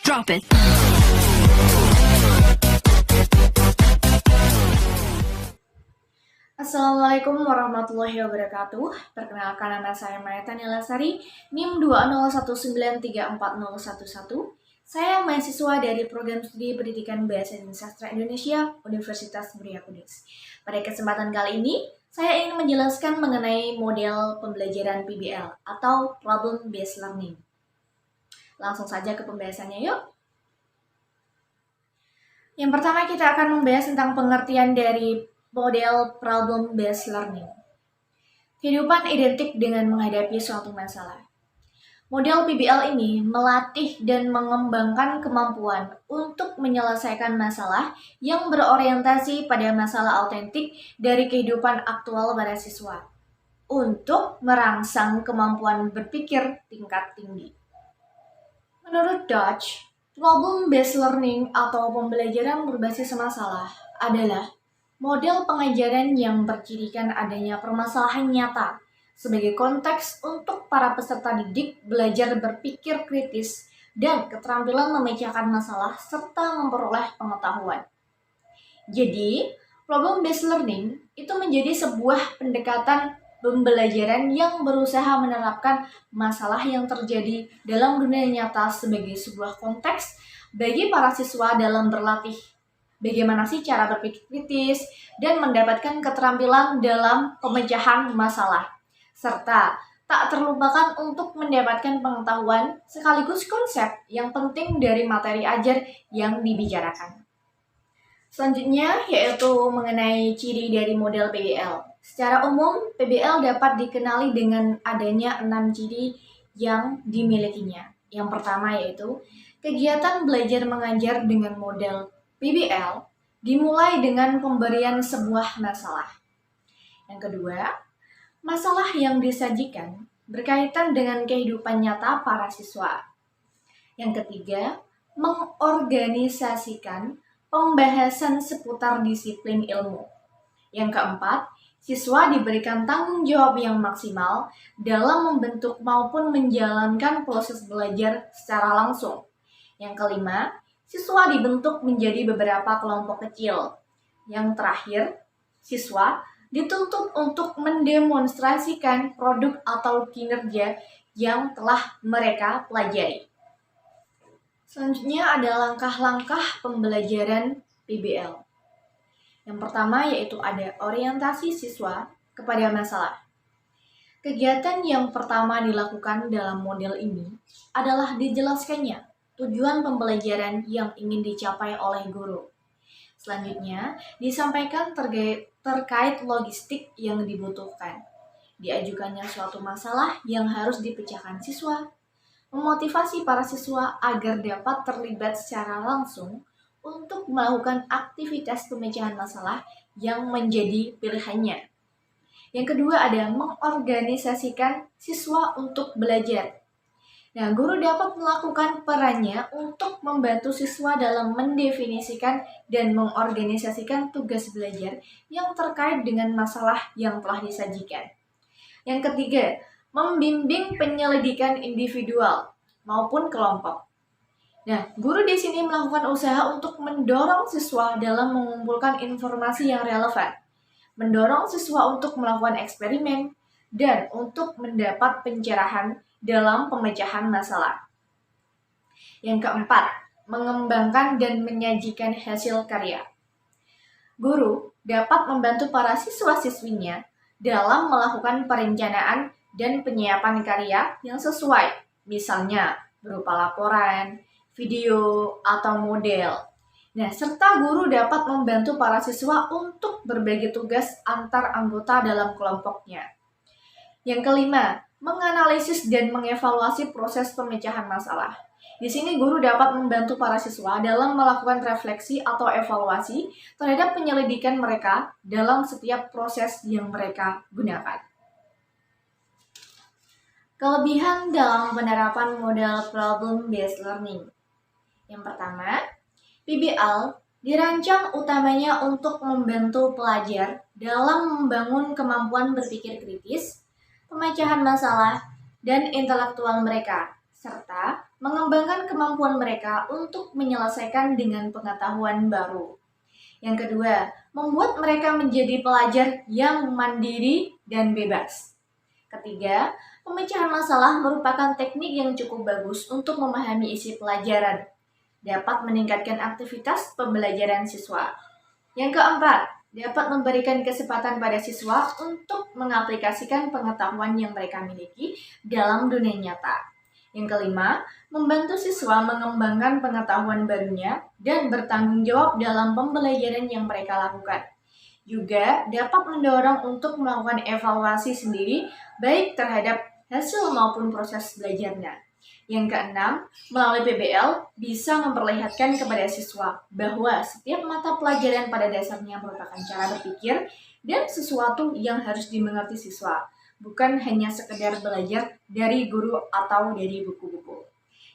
Drop it. Assalamualaikum warahmatullahi wabarakatuh. Perkenalkan, nama saya Maya Tanilasari, NIM 201934011. Saya mahasiswa dari Program Studi Pendidikan Bahasa dan Sastra Indonesia, Universitas Muria Kudus. Pada kesempatan kali ini, saya ingin menjelaskan mengenai model pembelajaran PBL atau Problem Based Learning. Langsung saja ke pembahasannya yuk. Yang pertama kita akan membahas tentang pengertian dari model Problem Based Learning. Kehidupan identik dengan menghadapi suatu masalah. Model PBL ini melatih dan mengembangkan kemampuan untuk menyelesaikan masalah yang berorientasi pada masalah autentik dari kehidupan aktual para siswa untuk merangsang kemampuan berpikir tingkat tinggi. Menurut Dutch, Problem-based learning atau pembelajaran berbasis masalah adalah model pengajaran yang bercirikan adanya permasalahan nyata sebagai konteks untuk para peserta didik belajar berpikir kritis dan keterampilan memecahkan masalah serta memperoleh pengetahuan. Jadi, problem-based learning itu menjadi sebuah pendekatan pembelajaran yang berusaha menerapkan masalah yang terjadi dalam dunia nyata sebagai sebuah konteks bagi para siswa dalam berlatih bagaimana sih cara berpikir kritis dan mendapatkan keterampilan dalam pemecahan masalah, serta tak terlupakan untuk mendapatkan pengetahuan sekaligus konsep yang penting dari materi ajar yang dibicarakan. Selanjutnya yaitu mengenai ciri dari model PBL. Secara umum, PBL dapat dikenali dengan adanya 6 ciri yang dimilikinya. Yang pertama yaitu kegiatan belajar mengajar dengan model PBL dimulai dengan pemberian sebuah masalah. Yang kedua, masalah yang disajikan berkaitan dengan kehidupan nyata para siswa. Yang ketiga, mengorganisasikan pembahasan seputar disiplin ilmu. Yang keempat, siswa diberikan tanggung jawab yang maksimal dalam membentuk maupun menjalankan proses belajar secara langsung. Yang kelima, siswa dibentuk menjadi beberapa kelompok kecil. Yang terakhir, siswa dituntut untuk mendemonstrasikan produk atau kinerja yang telah mereka pelajari. Selanjutnya ada langkah-langkah pembelajaran PBL. Yang pertama yaitu ada orientasi siswa kepada masalah. Kegiatan yang pertama dilakukan dalam model ini adalah dijelaskannya tujuan pembelajaran yang ingin dicapai oleh guru. Selanjutnya disampaikan terkait logistik yang dibutuhkan. Diajukannya suatu masalah yang harus dipecahkan siswa. Memotivasi para siswa agar dapat terlibat secara langsung untuk melakukan aktivitas pemecahan masalah yang menjadi pilihannya. Yang kedua ada mengorganisasikan siswa untuk belajar. Nah, guru dapat melakukan perannya untuk membantu siswa dalam mendefinisikan dan mengorganisasikan tugas belajar yang terkait dengan masalah yang telah disajikan. Yang ketiga, membimbing penyelidikan individual maupun kelompok. Nah, guru di sini melakukan usaha untuk mendorong siswa dalam mengumpulkan informasi yang relevan, mendorong siswa untuk melakukan eksperimen, dan untuk mendapat pencerahan dalam pemecahan masalah. Yang keempat, mengembangkan dan menyajikan hasil karya. Guru dapat membantu para siswa-siswinya dalam melakukan perencanaan dan penyiapan karya yang sesuai, misalnya berupa laporan, video, atau model. Nah, serta guru dapat membantu para siswa untuk berbagi tugas antar anggota dalam kelompoknya. Yang kelima, menganalisis dan mengevaluasi proses pemecahan masalah. Di sini guru dapat membantu para siswa dalam melakukan refleksi atau evaluasi terhadap penyelidikan mereka dalam setiap proses yang mereka gunakan. Kelebihan dalam penerapan model problem-based learning. Yang pertama, PBL dirancang utamanya untuk membantu pelajar dalam membangun kemampuan berpikir kritis, pemecahan masalah, dan intelektual mereka, serta mengembangkan kemampuan mereka untuk menyelesaikan dengan pengetahuan baru. Yang kedua, membuat mereka menjadi pelajar yang mandiri dan bebas. Ketiga, pemecahan masalah merupakan teknik yang cukup bagus untuk memahami isi pelajaran, dapat meningkatkan aktivitas pembelajaran siswa. Yang keempat, dapat memberikan kesempatan pada siswa untuk mengaplikasikan pengetahuan yang mereka miliki dalam dunia nyata. Yang kelima, membantu siswa mengembangkan pengetahuan barunya dan bertanggung jawab dalam pembelajaran yang mereka lakukan. Juga dapat mendorong untuk melakukan evaluasi sendiri, baik terhadap hasil maupun proses belajarnya. Yang keenam, melalui PBL bisa memperlihatkan kepada siswa bahwa setiap mata pelajaran pada dasarnya merupakan cara berpikir dan sesuatu yang harus dimengerti siswa, bukan hanya sekedar belajar dari guru atau dari buku-buku.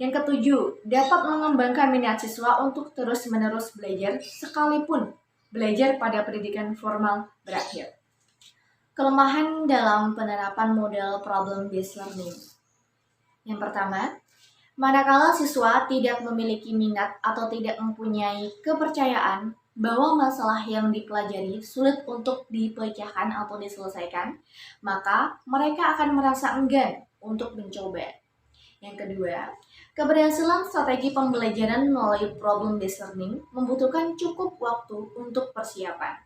Yang ketujuh, dapat mengembangkan minat siswa untuk terus-menerus belajar sekalipun belajar pada pendidikan formal berakhir. Kelemahan dalam penerapan model problem-based learning. Yang pertama, manakala siswa tidak memiliki minat atau tidak mempunyai kepercayaan bahwa masalah yang dipelajari sulit untuk dipecahkan atau diselesaikan, maka mereka akan merasa enggan untuk mencoba. Yang kedua, keberhasilan strategi pembelajaran melalui problem-based learning membutuhkan cukup waktu untuk persiapan.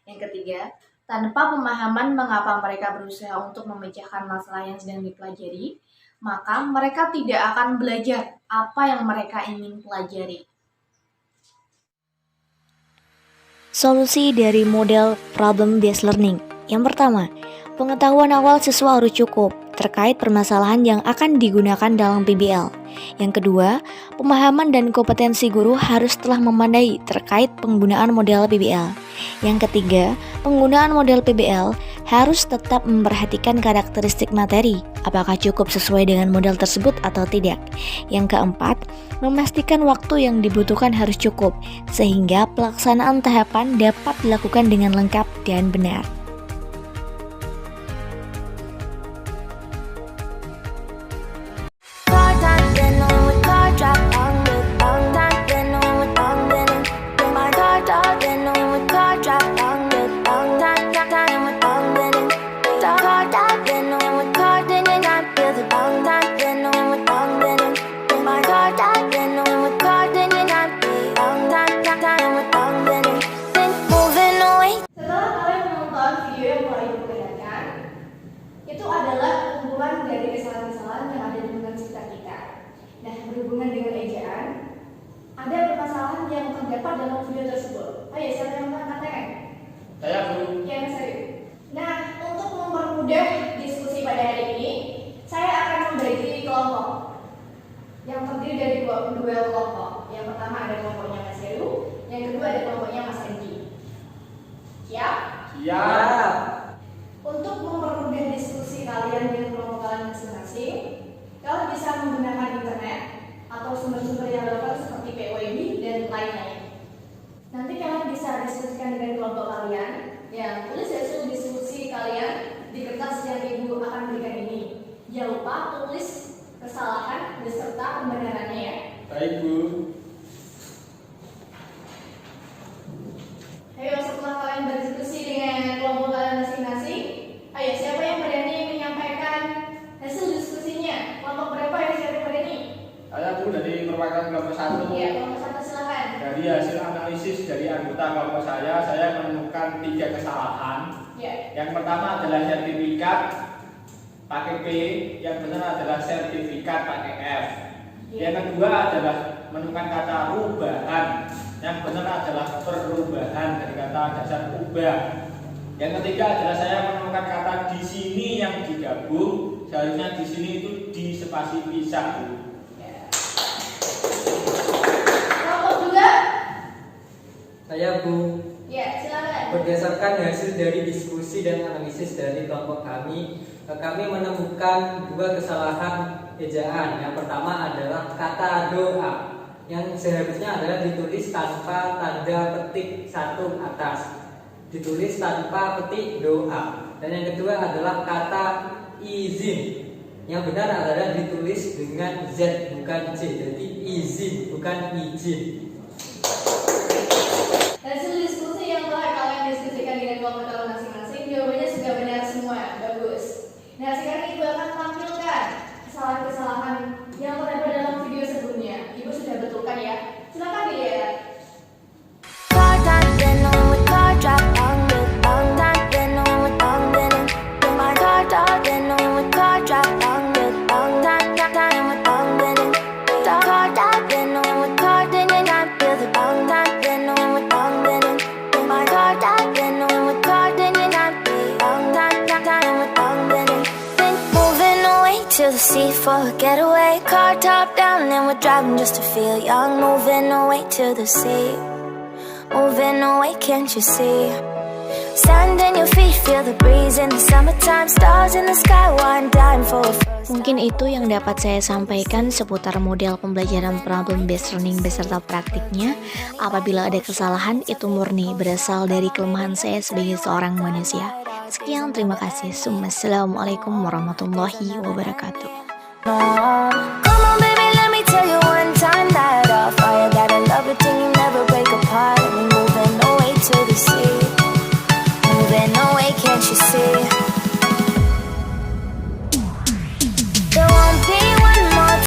Yang ketiga, tanpa pemahaman mengapa mereka berusaha untuk memecahkan masalah yang sedang dipelajari, maka mereka tidak akan belajar apa yang mereka ingin pelajari. Solusi dari model problem-based learning. Yang pertama, pengetahuan awal siswa harus cukup terkait permasalahan yang akan digunakan dalam PBL. Yang kedua, pemahaman dan kompetensi guru harus telah memandai terkait penggunaan model PBL. Yang ketiga, penggunaan model PBL harus tetap memperhatikan karakteristik materi, apakah cukup sesuai dengan model tersebut atau tidak. Yang keempat, memastikan waktu yang dibutuhkan harus cukup, sehingga pelaksanaan tahapan dapat dilakukan dengan lengkap dan benar. Berhubungan dengan ejaan, ada permasalahan yang terdapat dalam video tersebut. Ayo, siapa yang mengatakan? Saya, Bu. Ya, saya. Nah, untuk mempermudah diskusi pada hari ini, saya akan membagi kelompok yang terdiri dari dua kelompok. Yang pertama ada kelompoknya Mas Heru, yang kedua ada kelompoknya Mas Anggi. Siap? Siap. Untuk mempermudah diskusi kalian dengan kelompok kalian masing-masing, kalian bisa menggunakan internet atau sumber-sumber yang relevan seperti POEB dan lain-lain. Nanti kalian bisa diskusikan dengan kelompok kalian yang tulis hasil diskusi kalian di kertas yang Ibu akan berikan ini. Jangan lupa tulis kesalahan beserta pembenarannya ya. Baik, Bu. Ayo, setelah kalian berdiskusi dengan kelompok kalian masing-masing, ayo siapa yang berani menyampaikan hasil diskusinya? Kelompok berapa yang siapa berani? Saya, Bu, dari perwakilan kelompok 1. Iya, kelompok 1 silakan. Dari hasil analisis dari anggota kelompok saya menemukan 3 kesalahan. Ya. Yang pertama adalah sertifikat pakai P, yang benar adalah sertifikat pakai F. Ya. Yang kedua adalah menemukan kata rubahan, yang benar adalah perubahan dari kata dasar ubah. Yang ketiga adalah saya menemukan kata di sini yang digabung, seharusnya di sini itu di spasi pisah, Bu. Saya, Bu. Ya, silakan. Berdasarkan hasil dari diskusi dan analisis dari kelompok kami menemukan 2 kesalahan ejaan. Yang pertama adalah kata doa, yang seharusnya adalah ditulis tanpa tanda petik satu atas, ditulis tanpa petik doa. Dan yang kedua adalah kata izin, Yang benar adalah ditulis dengan Z bukan C, jadi izin bukan izin. Hasil diskusi yang telah kalian diskusikan dengan komputer masing-masing, jawabannya sudah benar semua, bagus. Nah, sekarang Ibu akan tampilkan kesalahan-kesalahan yang terdapat dalam video sebelumnya. Ibu sudah betulkan ya? Silakan dilihat. To the sea for a getaway, car top down and we're driving just to feel young. Moving away to the sea, moving away, can't you see? Sand in your feet, feel the breeze in the summertime. Stars in the sky, one dime for a first. Mungkin itu yang dapat saya sampaikan seputar model pembelajaran problem based learning beserta praktiknya. Apabila ada kesalahan, itu murni berasal dari kelemahan saya sebagai seorang manusia. Sekian, terima kasih. Assalamualaikum warahmatullahi wabarakatuh. Come on baby, let me tell you one time that our fire that I love it till you never break apart. And we're moving away to the sea, moving away, can't you see?